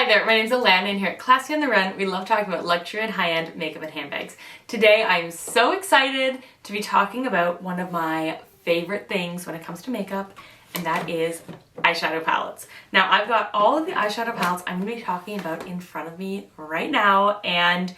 Hi there, my name's Alana and here at Classy on the Run, we love talking about luxury and high-end makeup and handbags. Today I'm so excited to be talking about one of my favorite things when it comes to makeup, and that is eyeshadow palettes. Now I've got all of the eyeshadow palettes I'm going to be talking about in front of me right now, and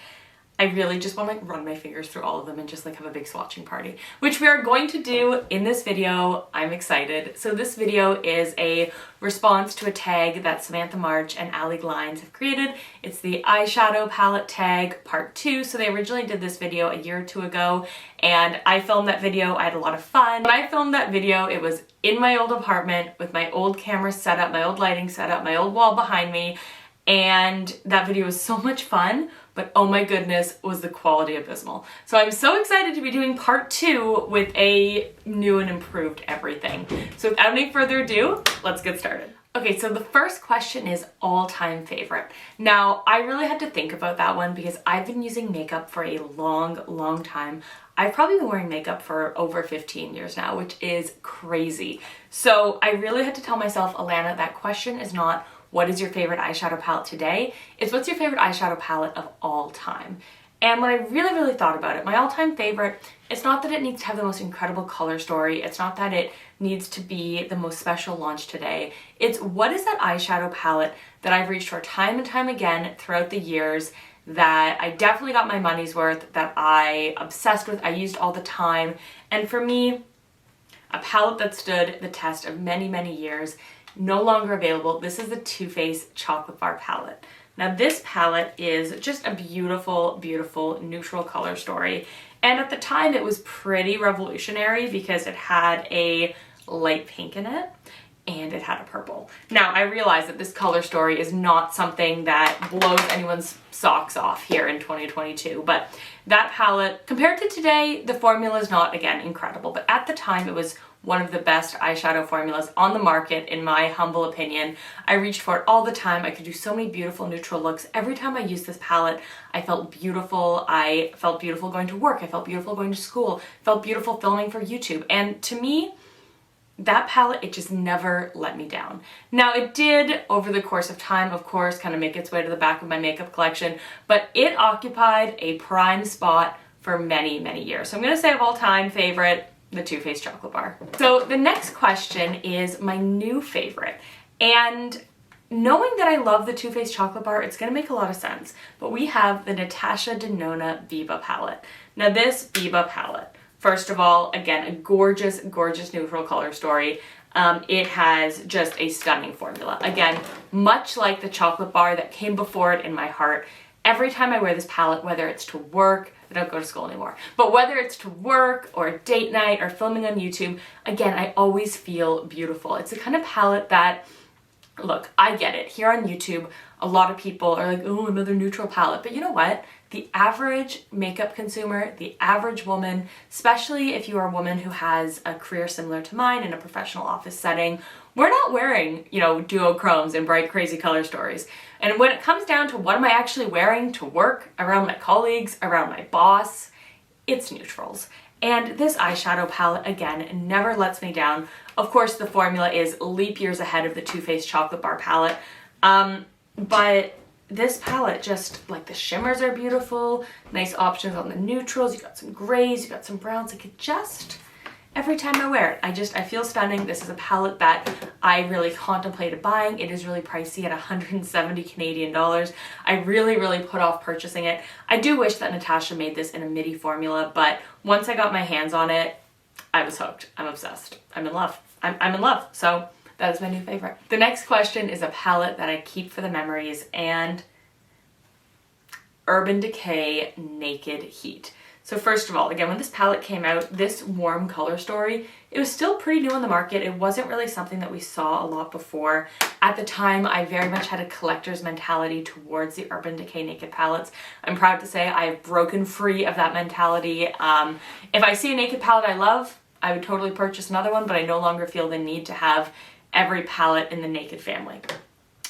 I really just want to run my fingers through all of them and just have a big swatching party, which we are going to do in this video. I'm excited. So this video is a response to a tag that Samantha March and Allie Glines have created. It's the eyeshadow palette tag part 2. So they originally did this video a year or two ago, and I filmed that video. I had a lot of fun. When I filmed that video, it was in my old apartment with my old camera setup, my old lighting setup, my old wall behind me, and that video was so much fun. But oh my goodness, was the quality abysmal. So I'm so excited to be doing part 2 with a new and improved everything. So without any further ado, let's get started. Okay, so the first question is all-time favorite. Now, I really had to think about that one because I've been using makeup for a long time. I've probably been wearing makeup for over 15 years now, which is crazy. So I really had to tell myself, Alana, that question is not what is your favorite eyeshadow palette today? It's what's your favorite eyeshadow palette of all time? And when I really thought about it, my all-time favorite, it's not that it needs to have the most incredible color story. It's not that it needs to be the most special launch today. It's what is that eyeshadow palette that I've reached for time and time again throughout the years that I definitely got my money's worth, that I obsessed with, I used all the time. And for me, a palette that stood the test of many years, no longer available. This is the Too Faced Chocolate Bar palette. Now this palette is just a beautiful neutral color story. And at the time it was pretty revolutionary because it had a light pink in it and it had a purple. Now I realize that this color story is not something that blows anyone's socks off here in 2022, but that palette, compared to today, the formula is not, again, incredible, but at the time it was one of the best eyeshadow formulas on the market, in my humble opinion. I reached for it all the time. I could do so many beautiful neutral looks. Every time I used this palette, I felt beautiful. I felt beautiful going to work. I felt beautiful going to school. I felt beautiful filming for YouTube. And to me, that palette, it just never let me down. Now it did, over the course of time, of course, kind of make its way to the back of my makeup collection, but it occupied a prime spot for many years. So I'm gonna say of all time favorite, the Too Faced Chocolate Bar. So the next question is my new favorite. And knowing that I love the Too Faced Chocolate Bar, it's gonna make a lot of sense. But we have the Natasha Denona Biba palette. Now this Biba palette, first of all, again, a gorgeous neutral color story. It has just a stunning formula. Again, much like the chocolate bar that came before it in my heart, every time I wear this palette, whether it's to work, I don't go to school anymore, but whether it's to work or date night or filming on YouTube, again, I always feel beautiful. It's the kind of palette that, look, I get it. Here on YouTube, a lot of people are like, oh, another neutral palette. But you know what? The average makeup consumer, the average woman, especially if you are a woman who has a career similar to mine in a professional office setting, we're not wearing, duochromes and bright, crazy color stories. And when it comes down to what am I actually wearing to work, around my colleagues, around my boss, it's neutrals. And this eyeshadow palette, again, never lets me down. Of course, the formula is leap years ahead of the Too Faced Chocolate Bar palette. But this palette, just the shimmers are beautiful, nice options on the neutrals, you got some grays, you got some browns, every time I wear it, I feel stunning. This is a palette that I really contemplated buying. It is really pricey at 170 Canadian dollars. I really put off purchasing it. I do wish that Natasha made this in a midi formula, but once I got my hands on it, I was hooked. I'm obsessed. I'm in love. I'm in love. So that is my new favorite. The next question is a palette that I keep for the memories, and Urban Decay Naked Heat. So first of all, again, when this palette came out, this warm color story, it was still pretty new on the market. It wasn't really something that we saw a lot before. At the time, I very much had a collector's mentality towards the Urban Decay Naked palettes. I'm proud to say I've broken free of that mentality. If I see a naked palette I love, I would totally purchase another one, but I no longer feel the need to have every palette in the Naked family.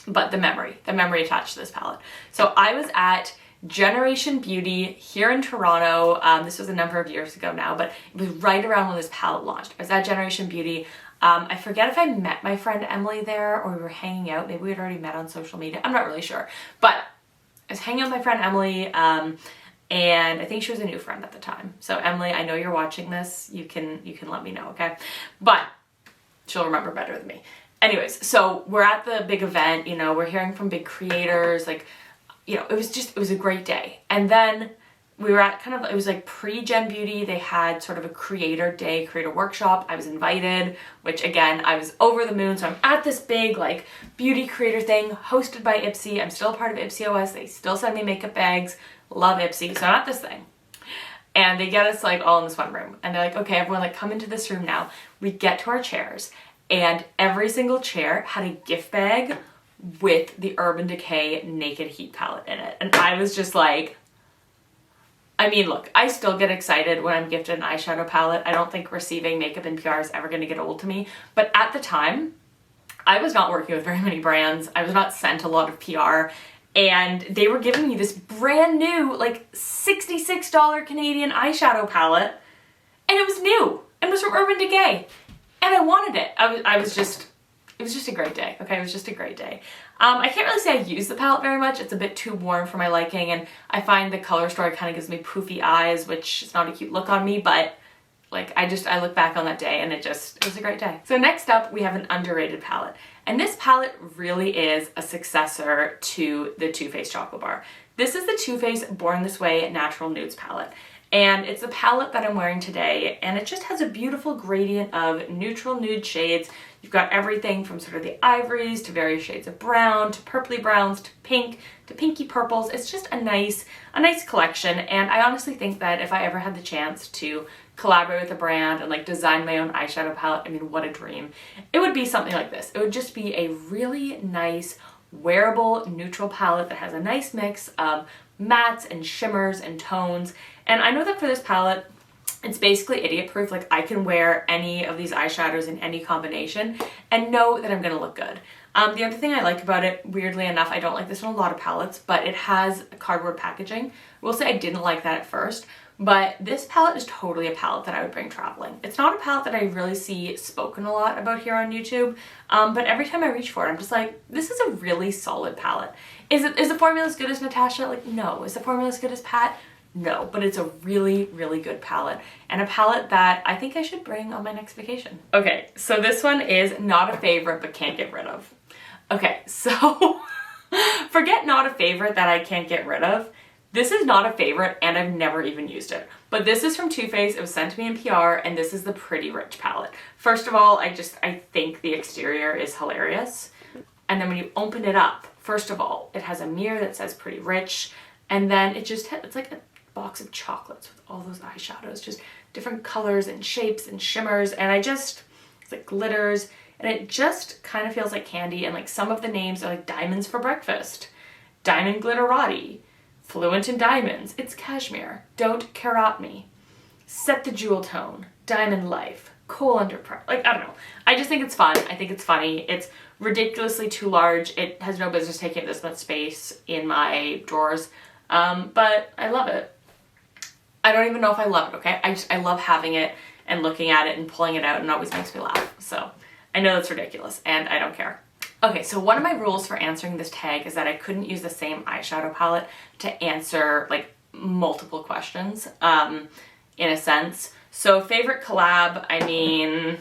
But the memory attached to this palette. So I was at Generation Beauty here in Toronto. This was a number of years ago now, but it was right around when this palette launched. I was at Generation Beauty. I forget if I met my friend Emily there or we were hanging out. Maybe we had already met on social media. I'm not really sure. But I was hanging out with my friend Emily, and I think she was a new friend at the time. So Emily, I know you're watching this. You can let me know, okay? But she'll remember better than me. Anyways, so we're at the big event, you know, we're hearing from big creators, like, you know, it was a great day. And then we were at kind of, it was like pre-Gen Beauty. They had sort of a creator day, creator workshop. I was invited, which again, I was over the moon. So I'm at this big like beauty creator thing hosted by Ipsy. I'm still a part of Ipsy OS. They still send me makeup bags. Love Ipsy. So I'm at this thing. And they get us like all in this one room. And they're like, okay, everyone like come into this room now. We get to our chairs and every single chair had a gift bag with the Urban Decay Naked Heat palette in it. And I was just like, I mean, look, I still get excited when I'm gifted an eyeshadow palette. I don't think receiving makeup and PR is ever going to get old to me. But at the time, I was not working with very many brands. I was not sent a lot of PR. And they were giving me this brand new, like $66 Canadian eyeshadow palette. And it was new. It was from Urban Decay. And I wanted it. It was just a great day. Okay, it was just a great day. I can't really say I use the palette very much. It's a bit too warm for my liking, and I find the color story kind of gives me poofy eyes, which is not a cute look on me, but like I look back on that day and it was a great day. So next up we have an underrated palette. And this palette really is a successor to the Too Faced Chocolate Bar. This is the Too Faced Born This Way Natural Nudes palette. And it's a palette that I'm wearing today, and it just has a beautiful gradient of neutral nude shades. You've got everything from sort of the ivories to various shades of brown to purpley browns to pink to pinky purples. It's just a nice collection, and I honestly think that if I ever had the chance to collaborate with a brand and like design my own eyeshadow palette, I mean, what a dream. It would be something like this. It would just be a really nice wearable neutral palette that has a nice mix of mattes and shimmers and tones. And I know that for this palette, it's basically idiot proof. Like I can wear any of these eyeshadows in any combination and know that I'm gonna look good. The other thing I like about it, weirdly enough, I don't like this in a lot of palettes, but it has cardboard packaging. I will say I didn't like that at first, but this palette is totally a palette that I would bring traveling. It's not a palette that I really see spoken a lot about here on YouTube, but every time I reach for it, I'm just like, this is a really solid palette. Is the formula as good as Natasha? Like, no. Is the formula as good as Pat? No, but it's a really, really good palette, and a palette that I think I should bring on my next vacation. Okay, so this one is not a favorite, but can't get rid of. Okay, so forget not a favorite that I can't get rid of. This is not a favorite, and I've never even used it. But this is from Too Faced. It was sent to me in PR, and this is the Pretty Rich palette. First of all, I think the exterior is hilarious. And then when you open it up, first of all, it has a mirror that says Pretty Rich, and then it's like a box of chocolates with all those eyeshadows, just different colors and shapes and shimmers, and it's like glitters, and it just kind of feels like candy, and like some of the names are like Diamonds for Breakfast, Diamond Glitterati, Fluent in Diamonds, It's Cashmere, Don't Carat Me, Set the Jewel Tone, Diamond Life, Coal Under Pressure. Like, I don't know. I just think it's fun. I think it's funny. It's ridiculously too large. It has no business taking up this much space in my drawers, but I love it. I don't even know if I love it, okay? I love having it and looking at it and pulling it out, and it always makes me laugh. So I know that's ridiculous, and I don't care. Okay, so one of my rules for answering this tag is that I couldn't use the same eyeshadow palette to answer like multiple questions, in a sense. So favorite collab, I mean,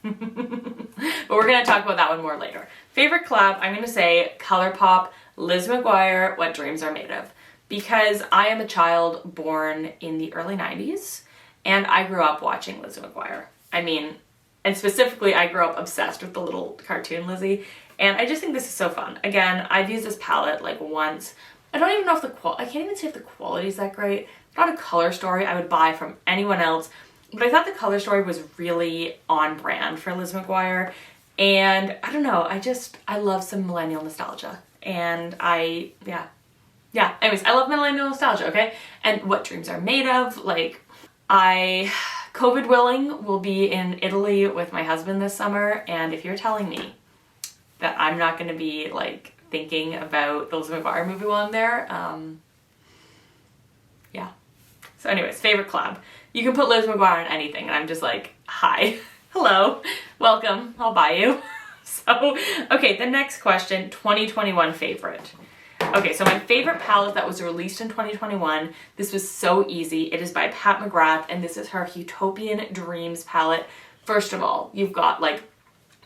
but we're gonna talk about that one more later. Favorite collab, I'm gonna say ColourPop, Liz McGuire, What Dreams Are Made Of. Because I am a child born in the early 90s, and I grew up watching Liz McGuire. I mean, and specifically, I grew up obsessed with the little cartoon Lizzie, and I just think this is so fun. Again, I've used this palette like once. I don't even know if I can't even say if the quality is that great. It's not a color story I would buy from anyone else, but I thought the color story was really on brand for Liz McGuire, and I don't know, I love some millennial nostalgia, and yeah, anyways, I love millennial nostalgia, okay? And What Dreams Are Made Of, like, COVID willing, will be in Italy with my husband this summer, and if you're telling me that I'm not gonna be, like, thinking about the Liz McGuire movie while I'm there, yeah. So anyways, favorite collab. You can put Liz McGuire on anything, and I'm just like, hi. Hello, welcome, I'll buy you. So, okay, the next question, 2021 favorite. Okay, so my favorite palette that was released in 2021, this was so easy. It is by Pat McGrath, and this is her Huetopian Dreams palette. First of all, you've got like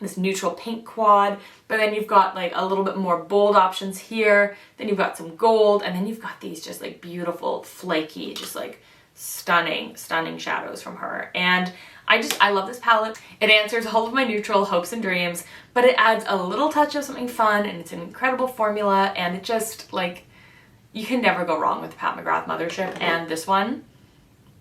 this neutral pink quad, but then you've got like a little bit more bold options here, then you've got some gold, and then you've got these just like beautiful, flaky, just like stunning shadows from her. And I love this palette. It answers all of my neutral hopes and dreams, but it adds a little touch of something fun, and it's an incredible formula, and it just, like, you can never go wrong with the Pat McGrath Mothership, and this one,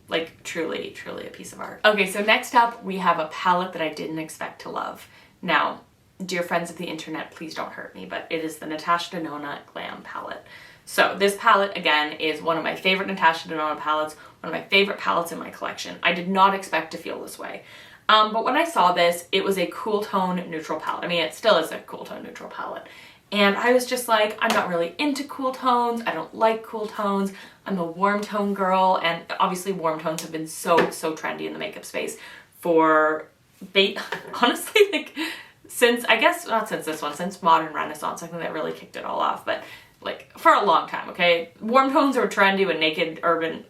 like, truly a piece of art. Okay, so next up, we have a palette that I didn't expect to love. Now, dear friends of the internet, please don't hurt me, but it is the Natasha Denona Glam palette. So this palette, again, is one of my favorite Natasha Denona palettes, one of my favorite palettes in my collection. I did not expect to feel this way. But when I saw this, it was a cool tone neutral palette. I mean, it still is a cool tone neutral palette. And I was just like, I'm not really into cool tones. I don't like cool tones. I'm a warm tone girl. And obviously warm tones have been so trendy in the makeup space for, honestly, like, since, I guess, not since this one, since Modern Renaissance, I think that really kicked it all off. But like for a long time, okay? Warm tones were trendy when Naked Urban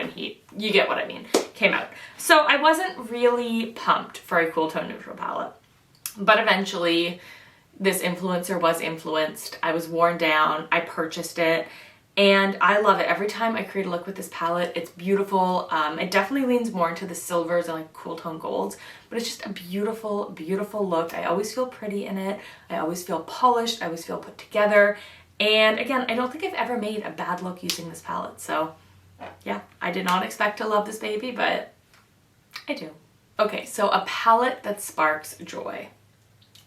Heat, you get what I mean, came out. So I wasn't really pumped for a cool tone neutral palette. But eventually this influencer was influenced. I was worn down. I purchased it. And I love it. Every time I create a look with this palette, it's beautiful. It definitely leans more into the silvers and like cool tone golds, but it's just a beautiful look. I always feel pretty in it. I always feel polished. I always feel put together. And again, I don't think I've ever made a bad look using this palette. So yeah, I did not expect to love this baby, but I do. Okay, so a palette that sparks joy.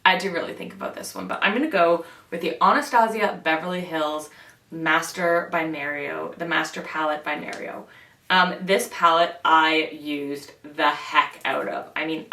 I had to really think about this one, but I'm gonna go with the Anastasia Beverly Hills Master by Mario, the Master palette by Mario. This palette I used the heck out of. I mean,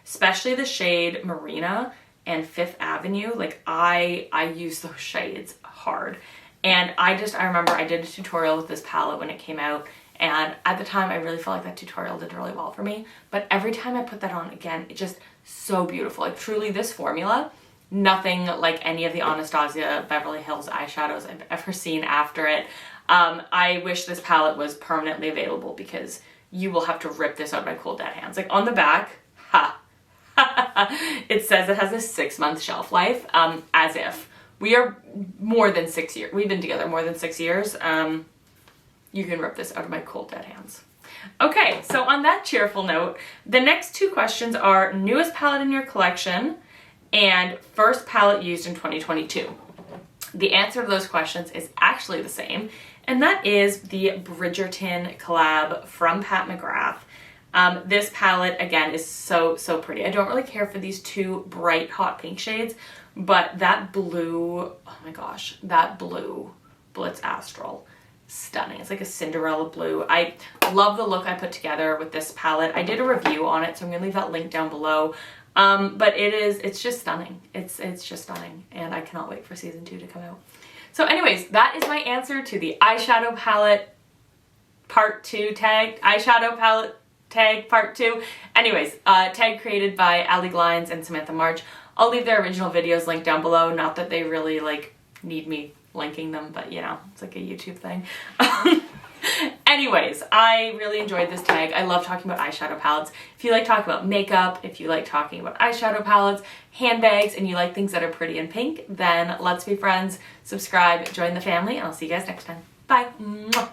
especially the shade Marina and Fifth Avenue, like I use those shades hard. And I remember I did a tutorial with this palette when it came out, and at the time I really felt like that tutorial did really well for me. But every time I put that on again, it's just so beautiful. Like truly this formula, nothing like any of the Anastasia Beverly Hills eyeshadows I've ever seen after it. I wish this palette was permanently available because you will have to rip this out of my cold dead hands. Like on the back, it says it has a 6-month shelf life, as if. We are more than 6 years. We've been together more than 6 years. You can rip this out of my cold dead hands. Okay, so on that cheerful note, the next two questions are newest palette in your collection and first palette used in 2022. The answer to those questions is actually the same, and that is the Bridgerton collab from Pat McGrath. This palette, again, is so pretty. I don't really care for these two bright hot pink shades, but that blue, oh my gosh, that blue, Blitz Astral, stunning. It's like a Cinderella blue. I love the look I put together with this palette. I did a review on it, so I'm gonna leave that link down below. But it's just stunning. It's just stunning, and I cannot wait for season 2 to come out. So anyways, that is my answer to the eyeshadow palette part 2 tag, eyeshadow palette tag part 2. Anyways, tag created by Allie Glines and Samantha March. I'll leave their original videos linked down below. Not that they really like need me linking them, but you know, it's like a YouTube thing. Anyways, I really enjoyed this tag. I love talking about eyeshadow palettes. If you like talking about makeup, if you like talking about eyeshadow palettes, handbags, and you like things that are pretty and pink, then let's be friends, subscribe, join the family, and I'll see you guys next time. Bye. Mwah.